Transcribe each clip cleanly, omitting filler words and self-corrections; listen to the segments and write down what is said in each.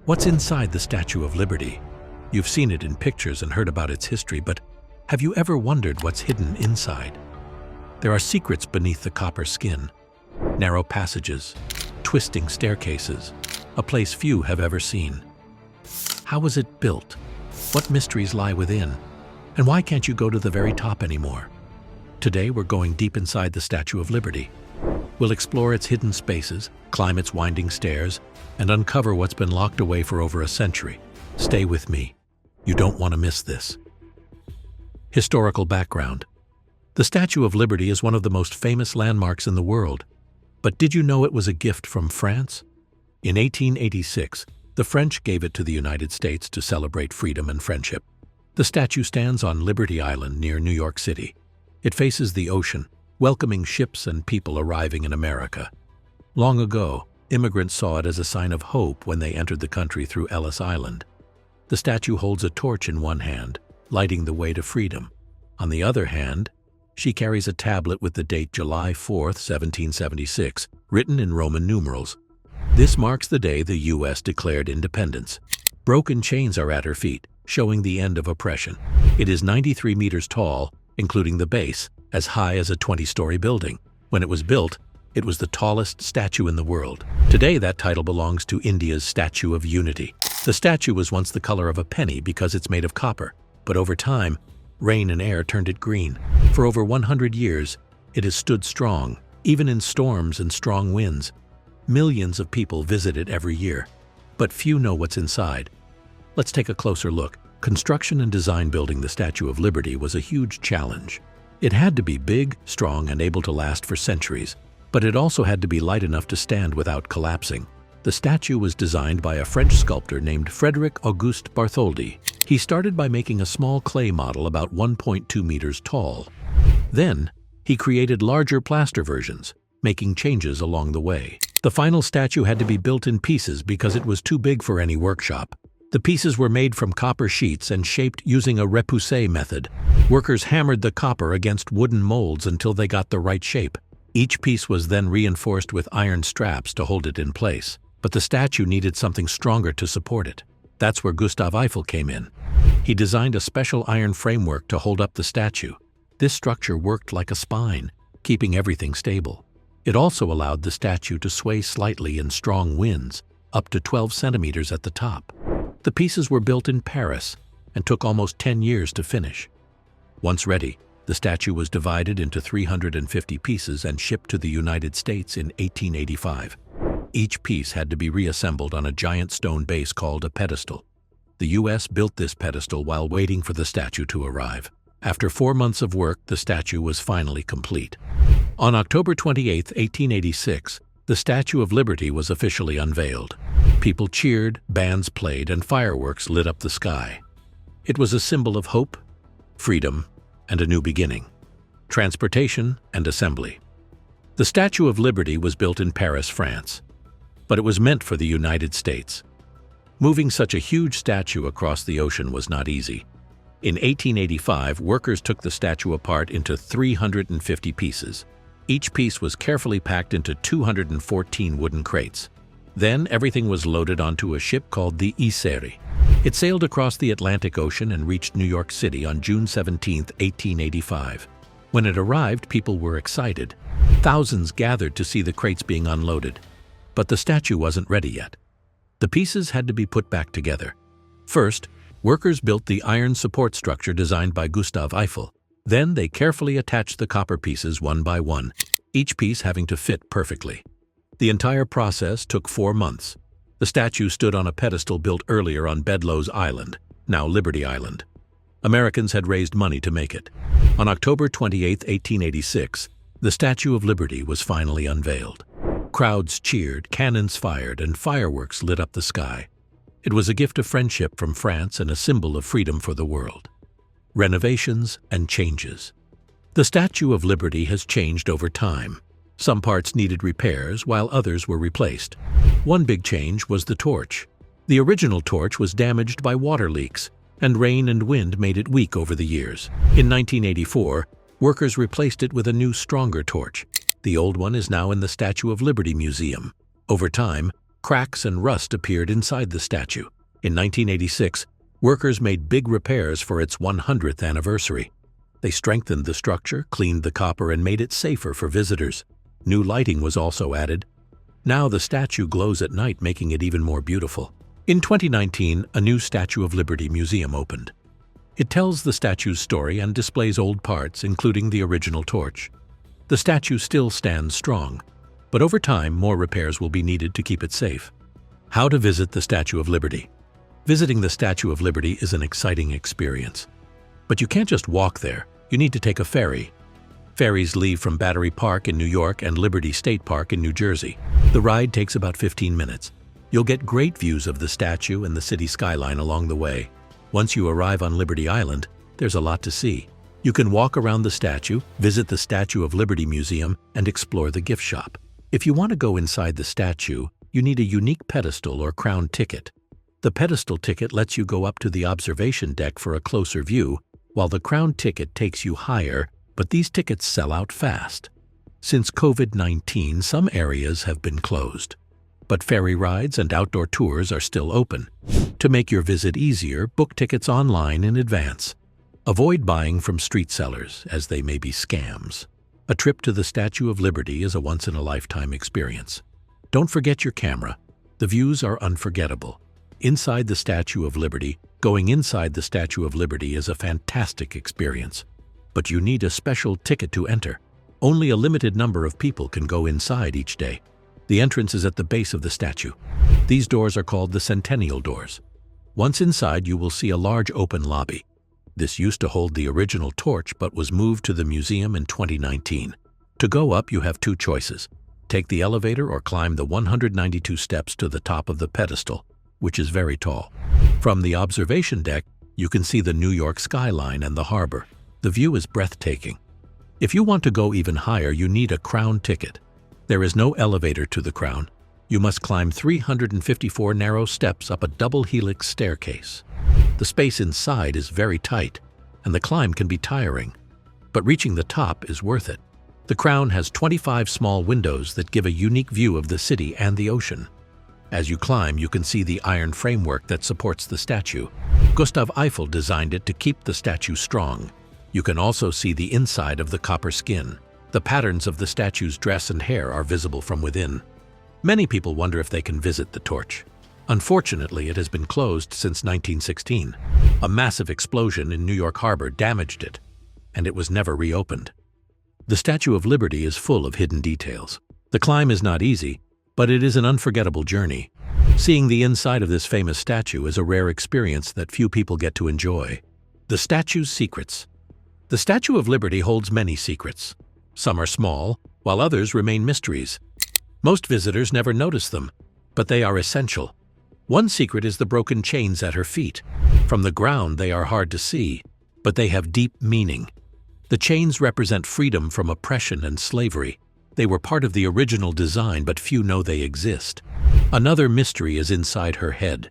What's inside the Statue of Liberty? You've seen it in pictures and heard about its history, but have you ever wondered what's hidden inside? There are secrets beneath the copper skin, narrow passages, twisting staircases, a place few have ever seen. How was it built? What mysteries lie within? And why can't you go to the very top anymore? Today we're going deep inside the Statue of Liberty. We'll explore its hidden spaces, climb its winding stairs, and uncover what's been locked away for over a century. Stay with me. You don't want to miss this. Historical background. The Statue of Liberty is one of the most famous landmarks in the world. But did you know it was a gift from France? In 1886, the French gave it to the United States to celebrate freedom and friendship. The statue stands on Liberty Island near New York City. It faces the ocean, welcoming ships and people arriving in America. Long ago, immigrants saw it as a sign of hope when they entered the country through Ellis Island. The statue holds a torch in one hand, lighting the way to freedom. On the other hand, she carries a tablet with the date July 4, 1776, written in Roman numerals. This marks the day the U.S. declared independence. Broken chains are at her feet, showing the end of oppression. It is 93 meters tall, including the base, as high as a 20-story building. When it was built, it was the tallest statue in the world. Today, that title belongs to India's Statue of Unity. The statue was once the color of a penny because it's made of copper, but over time, rain and air turned it green. For over 100 years, it has stood strong, even in storms and strong winds. Millions of people visit it every year, but few know what's inside. Let's take a closer look. Construction and design building the Statue of Liberty was a huge challenge. It had to be big, strong, and able to last for centuries, but it also had to be light enough to stand without collapsing. The statue was designed by a French sculptor named Frédéric Auguste Bartholdi. He started by making a small clay model about 1.2 meters tall. Then, he created larger plaster versions, making changes along the way. The final statue had to be built in pieces because it was too big for any workshop. The pieces were made from copper sheets and shaped using a repoussé method. Workers hammered the copper against wooden molds until they got the right shape. Each piece was then reinforced with iron straps to hold it in place. But the statue needed something stronger to support it. That's where Gustave Eiffel came in. He designed a special iron framework to hold up the statue. This structure worked like a spine, keeping everything stable. It also allowed the statue to sway slightly in strong winds, up to 12 centimeters at the top. The pieces were built in Paris and took almost 10 years to finish. Once ready, the statue was divided into 350 pieces and shipped to the United States in 1885. Each piece had to be reassembled on a giant stone base called a pedestal. The U.S. built this pedestal while waiting for the statue to arrive. After 4 months of work, the statue was finally complete. On October 28, 1886, the Statue of Liberty was officially unveiled. People cheered, bands played, and fireworks lit up the sky. It was a symbol of hope, freedom, and a new beginning. Transportation and assembly. The Statue of Liberty was built in Paris, France, but it was meant for the United States. Moving such a huge statue across the ocean was not easy. In 1885, workers took the statue apart into 350 pieces. Each piece was carefully packed into 214 wooden crates. Then everything was loaded onto a ship called the Iseri. It sailed across the Atlantic Ocean and reached New York City on June 17, 1885. When it arrived, people were excited. Thousands gathered to see the crates being unloaded. But the statue wasn't ready yet. The pieces had to be put back together. First, workers built the iron support structure designed by Gustave Eiffel. Then they carefully attached the copper pieces one by one, each piece having to fit perfectly. The entire process took 4 months. The statue stood on a pedestal built earlier on Bedloe's Island, now Liberty Island. Americans had raised money to make it. On October 28, 1886, the Statue of Liberty was finally unveiled. Crowds cheered, cannons fired, and fireworks lit up the sky. It was a gift of friendship from France and a symbol of freedom for the world. Renovations and changes. The Statue of Liberty has changed over time. Some parts needed repairs, while others were replaced. One big change was the torch. The original torch was damaged by water leaks, and rain and wind made it weak over the years. In 1984, workers replaced it with a new, stronger torch. The old one is now in the Statue of Liberty Museum. Over time, Cracks and rust appeared inside the statue. In 1986, workers made big repairs for its 100th anniversary. They strengthened the structure, cleaned the copper, and made it safer for visitors. New lighting was also added. Now the statue glows at night, making it even more beautiful. In 2019, a new Statue of Liberty museum opened. It tells the statue's story and displays old parts, including the original torch. The statue still stands strong, but over time, more repairs will be needed to keep it safe. How to visit the Statue of Liberty. Visiting the Statue of Liberty is an exciting experience. But you can't just walk there. You need to take a ferry. Ferries leave from Battery Park in New York and Liberty State Park in New Jersey. The ride takes about 15 minutes. You'll get great views of the statue and the city skyline along the way. Once you arrive on Liberty Island, there's a lot to see. You can walk around the statue, visit the Statue of Liberty Museum, and explore the gift shop. If you want to go inside the statue, you need a unique pedestal or crown ticket. The pedestal ticket lets you go up to the observation deck for a closer view, while the crown ticket takes you higher, but these tickets sell out fast. Since COVID-19, some areas have been closed, but ferry rides and outdoor tours are still open. To make your visit easier, book tickets online in advance. Avoid buying from street sellers, as they may be scams. A trip to the Statue of Liberty is a once-in-a-lifetime experience. Don't forget your camera. The views are unforgettable. Inside the Statue of Liberty, going inside the Statue of Liberty is a fantastic experience. But you need a special ticket to enter. Only a limited number of people can go inside each day. The entrance is at the base of the statue. These doors are called the Centennial Doors. Once inside, you will see a large open lobby. This used to hold the original torch but was moved to the museum in 2019. To go up, you have two choices. Take the elevator or climb the 192 steps to the top of the pedestal, which is very tall. From the observation deck, you can see the New York skyline and the harbor. The view is breathtaking. If you want to go even higher, you need a crown ticket. There is no elevator to the crown. You must climb 354 narrow steps up a double helix staircase. The space inside is very tight, and the climb can be tiring, but reaching the top is worth it. The crown has 25 small windows that give a unique view of the city and the ocean. As you climb, you can see the iron framework that supports the statue. Gustav Eiffel designed it to keep the statue strong. You can also see the inside of the copper skin. The patterns of the statue's dress and hair are visible from within. Many people wonder if they can visit the torch. Unfortunately, it has been closed since 1916. A massive explosion in New York Harbor damaged it, and it was never reopened. The Statue of Liberty is full of hidden details. The climb is not easy, but it is an unforgettable journey. Seeing the inside of this famous statue is a rare experience that few people get to enjoy. The statue's secrets. The Statue of Liberty holds many secrets. Some are small, while others remain mysteries. Most visitors never notice them, but they are essential. One secret is the broken chains at her feet. From the ground, they are hard to see, but they have deep meaning. The chains represent freedom from oppression and slavery. They were part of the original design, but few know they exist. Another mystery is inside her head.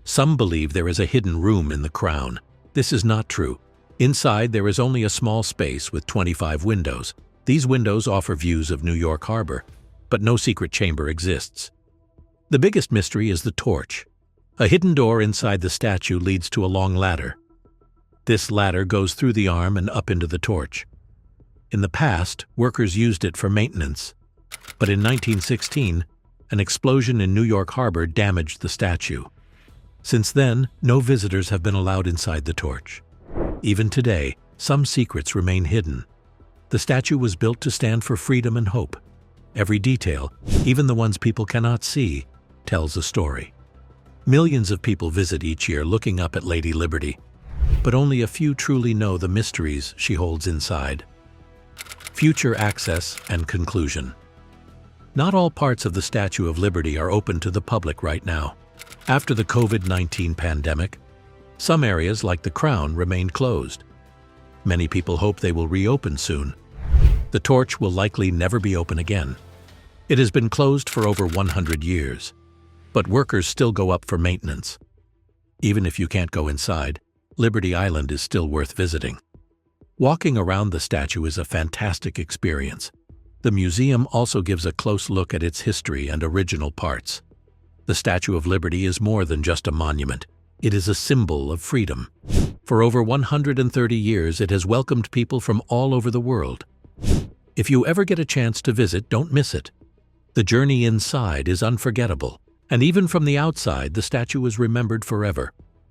Some believe there is a hidden room in the crown. This is not true. Inside, there is only a small space with 25 windows. These windows offer views of New York Harbor, but no secret chamber exists. The biggest mystery is the torch. A hidden door inside the statue leads to a long ladder. This ladder goes through the arm and up into the torch. In the past, workers used it for maintenance, but in 1916, an explosion in New York Harbor damaged the statue. Since then, no visitors have been allowed inside the torch. Even today, some secrets remain hidden. The statue was built to stand for freedom and hope. Every detail, even the ones people cannot see, tells a story. Millions of people visit each year looking up at Lady Liberty, but only a few truly know the mysteries she holds inside. Future access and conclusion. Not all parts of the Statue of Liberty are open to the public right now. After the COVID-19 pandemic, some areas like the Crown remain closed. Many people hope they will reopen soon. The torch will likely never be open again. It has been closed for over 100 years, but workers still go up for maintenance. Even if you can't go inside, Liberty Island is still worth visiting. Walking around the statue is a fantastic experience. The museum also gives a close look at its history and original parts. The Statue of Liberty is more than just a monument. It is a symbol of freedom. For over 130 years, it has welcomed people from all over the world. If you ever get a chance to visit, don't miss it. The journey inside is unforgettable, and even from the outside, the statue is remembered forever.